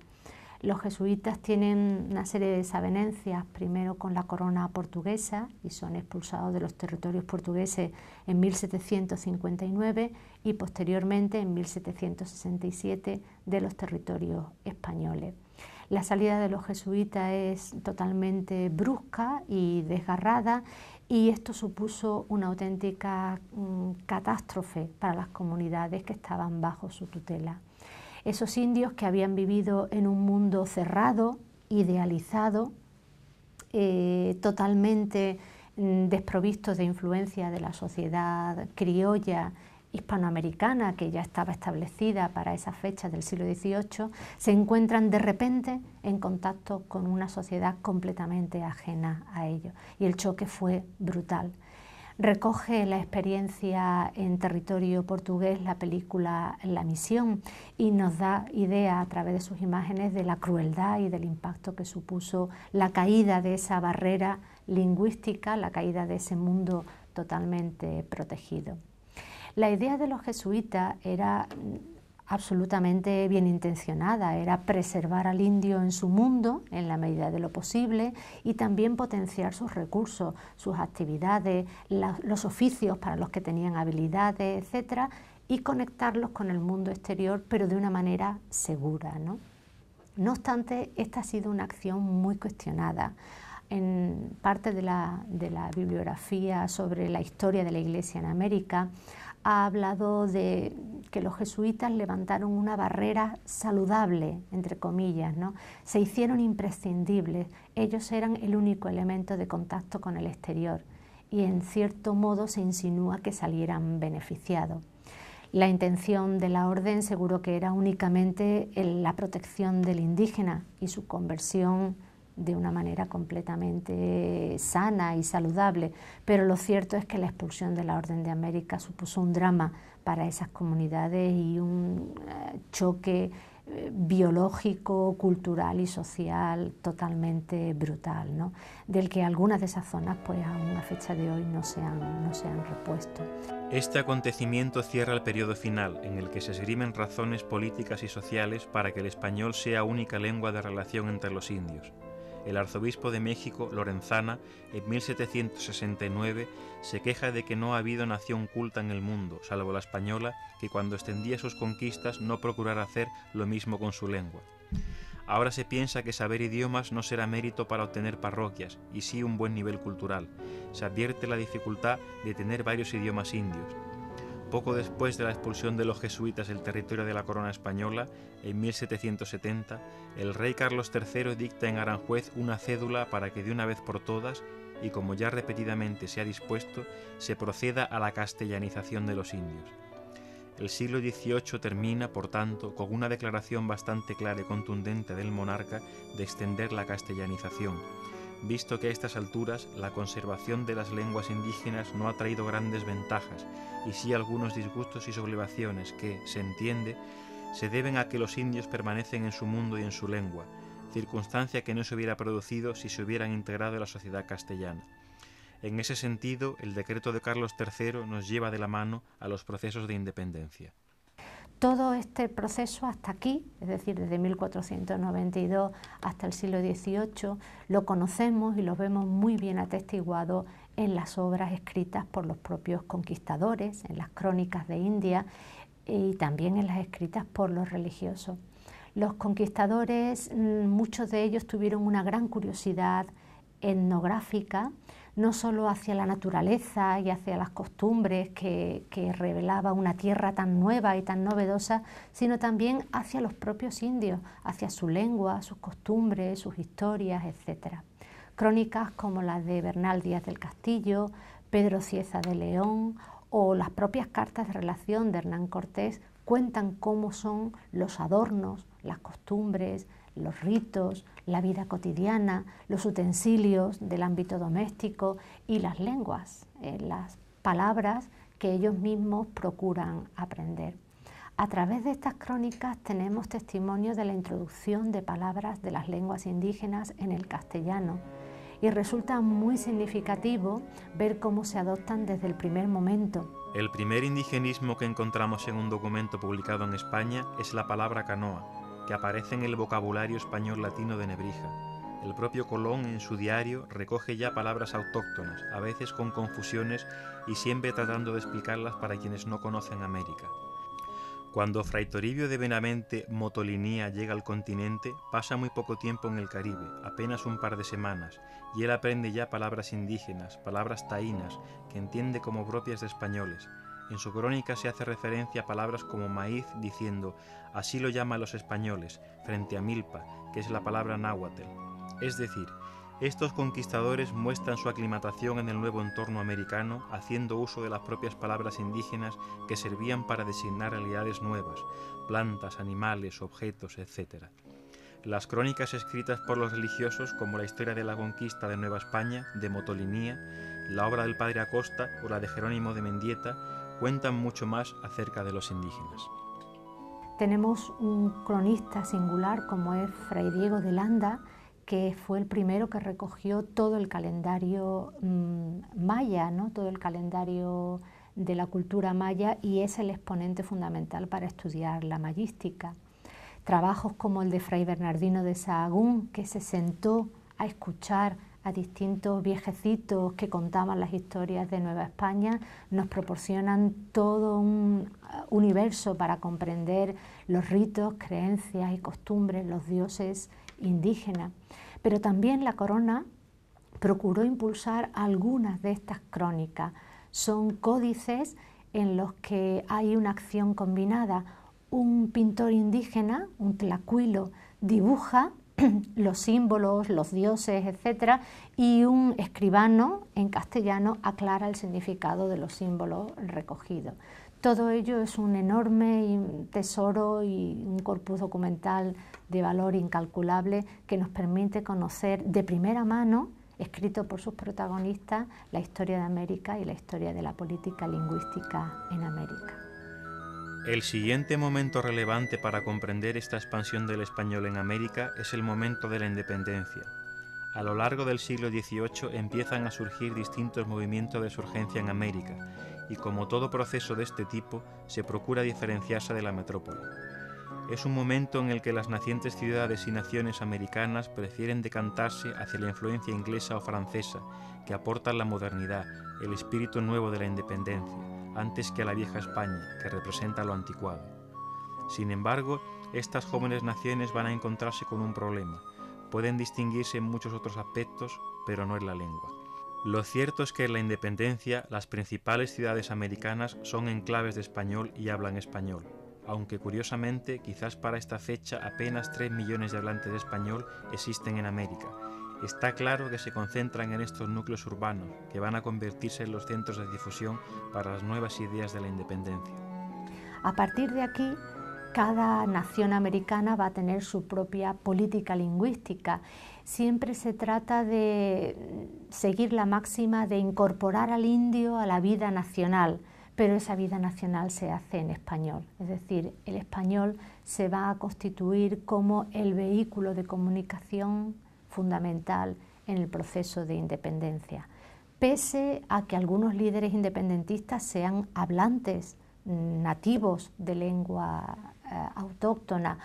[SPEAKER 2] Los jesuitas tienen una serie de desavenencias, primero con la corona portuguesa, y son expulsados de los territorios portugueses en 1759 y posteriormente en 1767 de los territorios españoles. La salida de los jesuitas es totalmente brusca y desgarrada, y esto supuso una auténtica catástrofe para las comunidades que estaban bajo su tutela. Esos indios que habían vivido en un mundo cerrado, idealizado, totalmente desprovistos de influencia de la sociedad criolla hispanoamericana, que ya estaba establecida para esa fecha del siglo XVIII, se encuentran de repente en contacto con una sociedad completamente ajena a ellos, y el choque fue brutal. Recoge la experiencia en territorio portugués la película La Misión y nos da idea a través de sus imágenes de la crueldad y del impacto que supuso la caída de esa barrera lingüística, la caída de ese mundo totalmente protegido. La idea de los jesuitas era absolutamente bien intencionada, era preservar al indio en su mundo en la medida de lo posible y también potenciar sus recursos, sus actividades, los oficios para los que tenían habilidades, etcétera, y conectarlos con el mundo exterior, pero de una manera segura, ¿no? No obstante, esta ha sido una acción muy cuestionada. En parte de la bibliografía sobre la historia de la Iglesia en América ha hablado de que los jesuitas levantaron una barrera saludable, entre comillas, ¿no? Se hicieron imprescindibles, ellos eran el único elemento de contacto con el exterior y en cierto modo se insinúa que salieran beneficiados. La intención de la orden seguro que era únicamente la protección del indígena y su conversión de una manera completamente sana y saludable, pero lo cierto es que la expulsión de la Orden de América supuso un drama para esas comunidades y un choque biológico, cultural y social totalmente brutal, ¿no? Del que algunas de esas zonas pues aún a fecha de hoy no se han repuesto.
[SPEAKER 1] Este acontecimiento cierra el periodo final, en el que se esgrimen razones políticas y sociales para que el español sea única lengua de relación entre los indios. El arzobispo de México, Lorenzana, en 1769, se queja de que no ha habido nación culta en el mundo, salvo la española, que cuando extendía sus conquistas no procurara hacer lo mismo con su lengua. Ahora se piensa que saber idiomas no será mérito para obtener parroquias, y sí un buen nivel cultural. Se advierte la dificultad de tener varios idiomas indios. Poco después de la expulsión de los jesuitas del territorio de la corona española, en 1770, el rey Carlos III dicta en Aranjuez una cédula para que de una vez por todas, y como ya repetidamente se ha dispuesto, se proceda a la castellanización de los indios. El siglo XVIII termina, por tanto, con una declaración bastante clara y contundente del monarca de extender la castellanización, visto que a estas alturas la conservación de las lenguas indígenas no ha traído grandes ventajas, y sí algunos disgustos y sublevaciones que, se entiende, se deben a que los indios permanecen en su mundo y en su lengua, circunstancia que no se hubiera producido si se hubieran integrado en la sociedad castellana. En ese sentido, el decreto de Carlos III nos lleva de la mano a los procesos de independencia.
[SPEAKER 2] Todo este proceso hasta aquí, es decir, desde 1492 hasta el siglo XVIII, lo conocemos y lo vemos muy bien atestiguado en las obras escritas por los propios conquistadores, en las crónicas de India y también en las escritas por los religiosos. Los conquistadores, muchos de ellos tuvieron una gran curiosidad etnográfica, no solo hacia la naturaleza y hacia las costumbres que revelaba una tierra tan nueva y tan novedosa, sino también hacia los propios indios, hacia su lengua, sus costumbres, sus historias, etc. Crónicas como las de Bernal Díaz del Castillo, Pedro Cieza de León o las propias cartas de relación de Hernán Cortés cuentan cómo son los adornos, las costumbres, los ritos, la vida cotidiana, los utensilios del ámbito doméstico y las lenguas, las palabras que ellos mismos procuran aprender. A través de estas crónicas tenemos testimonio de la introducción de palabras de las lenguas indígenas en el castellano y resulta muy significativo ver cómo se adoptan desde el primer momento.
[SPEAKER 1] El primer indigenismo que encontramos en un documento publicado en España es la palabra canoa, que aparece en el vocabulario español latino de Nebrija. El propio Colón en su diario recoge ya palabras autóctonas, a veces con confusiones y siempre tratando de explicarlas para quienes no conocen América. Cuando Fray Toribio de Benavente Motolinía llega al continente, pasa muy poco tiempo en el Caribe, apenas un par de semanas, y él aprende ya palabras indígenas, palabras taínas, que entiende como propias de españoles. En su crónica se hace referencia a palabras como maíz, diciendo «así lo llaman los españoles», frente a milpa, que es la palabra náhuatl. Es decir, estos conquistadores muestran su aclimatación en el nuevo entorno americano, haciendo uso de las propias palabras indígenas que servían para designar realidades nuevas, plantas, animales, objetos, etc. Las crónicas escritas por los religiosos, como la historia de la conquista de Nueva España, de Motolinía, la obra del padre Acosta o la de Jerónimo de Mendieta, cuentan mucho más acerca de los indígenas.
[SPEAKER 2] Tenemos un cronista singular como es Fray Diego de Landa, que fue el primero que recogió todo el calendario maya, ¿no? Todo el calendario de la cultura maya, y es el exponente fundamental para estudiar la mayística. Trabajos como el de Fray Bernardino de Sahagún, que se sentó a escuchar a distintos viejecitos que contaban las historias de Nueva España, nos proporcionan todo un universo para comprender los ritos, creencias y costumbres, los dioses indígenas. Pero también la corona procuró impulsar algunas de estas crónicas. Son códices en los que hay una acción combinada. Un pintor indígena, un tlacuilo, dibuja los símbolos, los dioses, etc., y un escribano en castellano aclara el significado de los símbolos recogidos. Todo ello es un enorme tesoro y un corpus documental de valor incalculable que nos permite conocer de primera mano, escrito por sus protagonistas, la historia de América y la historia de la política lingüística en América.
[SPEAKER 1] El siguiente momento relevante para comprender esta expansión del español en América es el momento de la independencia. A lo largo del siglo XVIII empiezan a surgir distintos movimientos de surgencia en América, y como todo proceso de este tipo, se procura diferenciarse de la metrópoli. Es un momento en el que las nacientes ciudades y naciones americanas prefieren decantarse hacia la influencia inglesa o francesa, que aportan la modernidad, el espíritu nuevo de la independencia, antes que a la vieja España, que representa lo anticuado. Sin embargo, estas jóvenes naciones van a encontrarse con un problema. Pueden distinguirse en muchos otros aspectos, pero no en la lengua. Lo cierto es que en la independencia las principales ciudades americanas son enclaves de español y hablan español, aunque curiosamente, quizás para esta fecha apenas 3 millones de hablantes de español existen en América. Está claro que se concentran en estos núcleos urbanos, que van a convertirse en los centros de difusión para las nuevas ideas de la independencia.
[SPEAKER 2] A partir de aquí, cada nación americana va a tener su propia política lingüística. Siempre se trata de seguir la máxima de incorporar al indio a la vida nacional, pero esa vida nacional se hace en español. Es decir, el español se va a constituir como el vehículo de comunicación fundamental en el proceso de independencia. Pese a que algunos líderes independentistas sean hablantes nativos de lengua autóctona,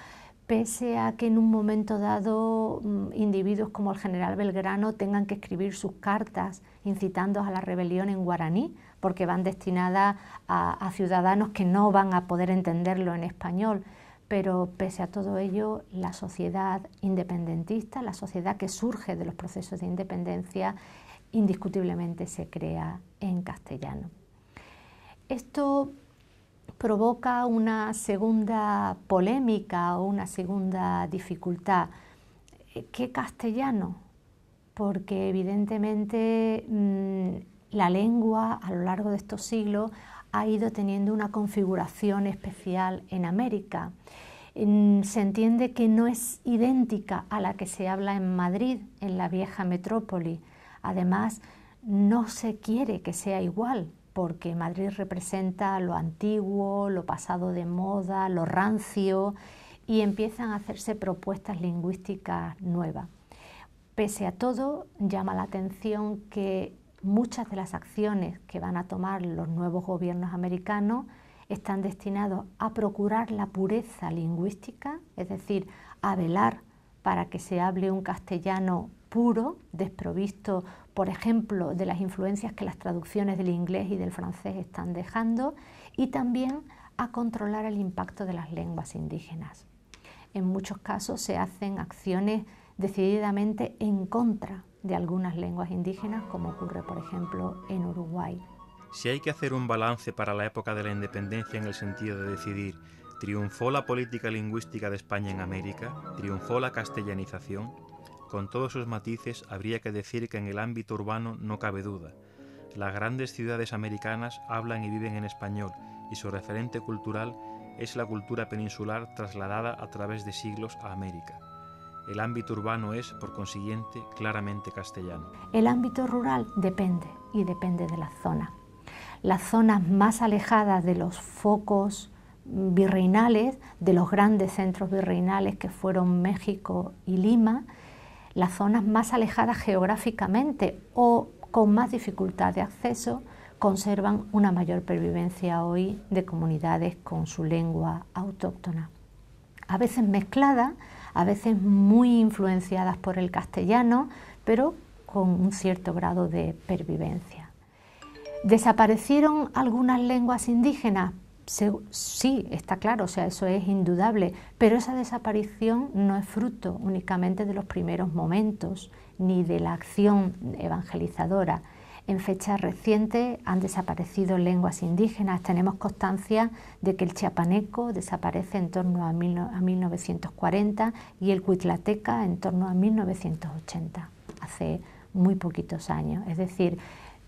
[SPEAKER 2] pese a que en un momento dado individuos como el general Belgrano tengan que escribir sus cartas incitando a la rebelión en guaraní, porque van destinadas a ciudadanos que no van a poder entenderlo en español. Pero pese a todo ello, la sociedad independentista, la sociedad que surge de los procesos de independencia, indiscutiblemente se crea en castellano. Esto provoca una segunda polémica o una segunda dificultad. ¿Qué castellano? Porque evidentemente la lengua a lo largo de estos siglos ha ido teniendo una configuración especial en América. Se entiende que no es idéntica a la que se habla en Madrid, en la vieja metrópoli. Además, no se quiere que sea igual, porque Madrid representa lo antiguo, lo pasado de moda, lo rancio, y empiezan a hacerse propuestas lingüísticas nuevas. Pese a todo, llama la atención que muchas de las acciones que van a tomar los nuevos gobiernos americanos están destinados a procurar la pureza lingüística, es decir, a velar para que se hable un castellano puro, desprovisto, por ejemplo, de las influencias que las traducciones del inglés y del francés están dejando, y también a controlar el impacto de las lenguas indígenas. En muchos casos se hacen acciones decididamente en contra de algunas lenguas indígenas, como ocurre, por ejemplo, en Uruguay.
[SPEAKER 1] Si hay que hacer un balance para la época de la independencia en el sentido de decidir, ¿triunfó la política lingüística de España en América? ¿Triunfó la castellanización? Con todos sus matices, habría que decir que en el ámbito urbano no cabe duda. Las grandes ciudades americanas hablan y viven en español, y su referente cultural es la cultura peninsular trasladada a través de siglos a América. El ámbito urbano es, por consiguiente, claramente castellano.
[SPEAKER 2] El ámbito rural depende, y depende de la zona. Las zonas más alejadas de los focos virreinales, de los grandes centros virreinales que fueron México y Lima, las zonas más alejadas geográficamente o con más dificultad de acceso, conservan una mayor pervivencia hoy de comunidades con su lengua autóctona. A veces mezclada, a veces muy influenciadas por el castellano, pero con un cierto grado de pervivencia. ¿Desaparecieron algunas lenguas indígenas? Sí, está claro, o sea, eso es indudable, pero esa desaparición no es fruto únicamente de los primeros momentos ni de la acción evangelizadora. En fechas recientes han desaparecido lenguas indígenas. Tenemos constancia de que el chiapaneco desaparece en torno a 1940 y el cuitlateca en torno a 1980, hace muy poquitos años. Es decir,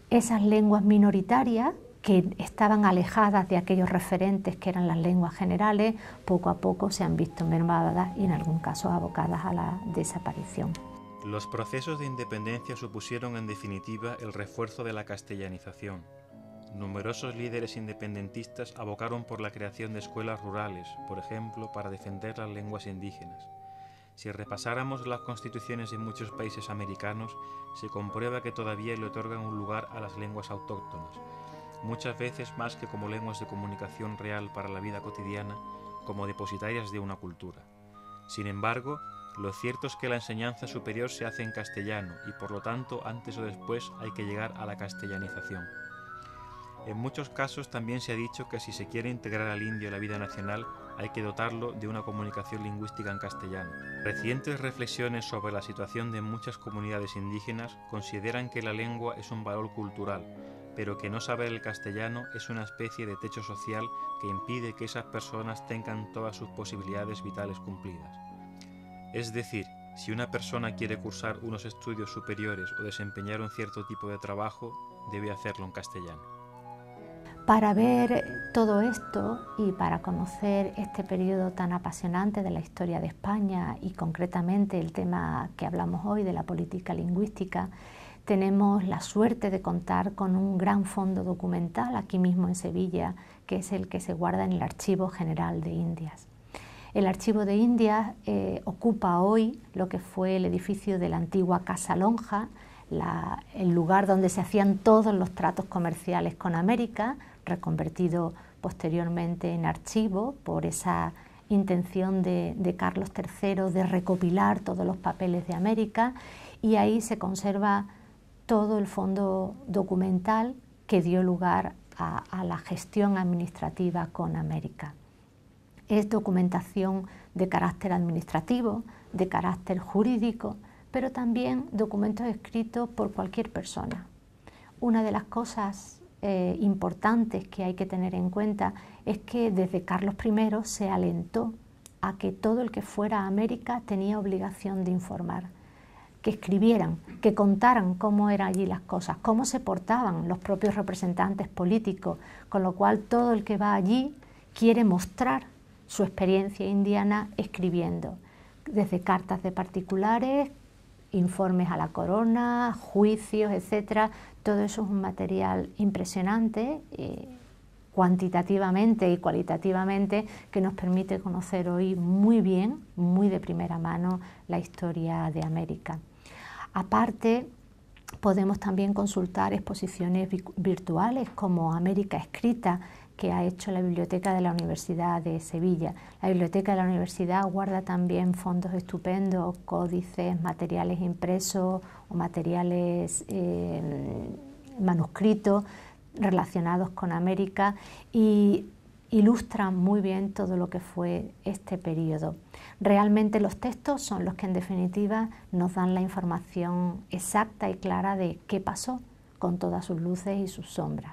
[SPEAKER 2] esas lenguas minoritarias que estaban alejadas de aquellos referentes que eran las lenguas generales, poco a poco se han visto mermadas y en algún caso abocadas a la desaparición.
[SPEAKER 1] Los procesos de independencia supusieron en definitiva el refuerzo de la castellanización. Numerosos líderes independentistas abocaron por la creación de escuelas rurales, por ejemplo, para defender las lenguas indígenas. Si repasáramos las constituciones de muchos países americanos, se comprueba que todavía le otorgan un lugar a las lenguas autóctonas, muchas veces más que como lenguas de comunicación real para la vida cotidiana, como depositarias de una cultura. Sin embargo, lo cierto es que la enseñanza superior se hace en castellano y por lo tanto antes o después hay que llegar a la castellanización. En muchos casos también se ha dicho que si se quiere integrar al indio en la vida nacional hay que dotarlo de una comunicación lingüística en castellano. Recientes reflexiones sobre la situación de muchas comunidades indígenas consideran que la lengua es un valor cultural, pero que no saber el castellano es una especie de techo social que impide que esas personas tengan todas sus posibilidades vitales cumplidas. Es decir, si una persona quiere cursar unos estudios superiores o desempeñar un cierto tipo de trabajo, debe hacerlo en castellano.
[SPEAKER 2] Para ver todo esto y para conocer este periodo tan apasionante de la historia de España y concretamente el tema que hablamos hoy de la política lingüística, tenemos la suerte de contar con un gran fondo documental aquí mismo en Sevilla, que es el que se guarda en el Archivo General de Indias. El Archivo de Indias ocupa hoy lo que fue el edificio de la antigua Casa Lonja, el lugar donde se hacían todos los tratos comerciales con América, reconvertido posteriormente en archivo por esa intención de Carlos III de recopilar todos los papeles de América, y ahí se conserva todo el fondo documental que dio lugar a la gestión administrativa con América. Es documentación de carácter administrativo, de carácter jurídico, pero también documentos escritos por cualquier persona. Una de las cosas importantes que hay que tener en cuenta es que desde Carlos I se alentó a que todo el que fuera a América tenía obligación de informar, que escribieran, que contaran cómo eran allí las cosas, cómo se portaban los propios representantes políticos, con lo cual todo el que va allí quiere mostrar su experiencia indiana escribiendo, desde cartas de particulares, informes a la corona, juicios, etcétera. Todo eso es un material impresionante, cuantitativamente y cualitativamente, que nos permite conocer hoy muy bien, muy de primera mano, la historia de América. Aparte, podemos también consultar exposiciones virtuales como América Escrita, que ha hecho la Biblioteca de la Universidad de Sevilla. La Biblioteca de la Universidad guarda también fondos estupendos, códices, materiales impresos o materiales manuscritos relacionados con América y ilustran muy bien todo lo que fue este periodo. Realmente los textos son los que en definitiva nos dan la información exacta y clara de qué pasó, con todas sus luces y sus sombras.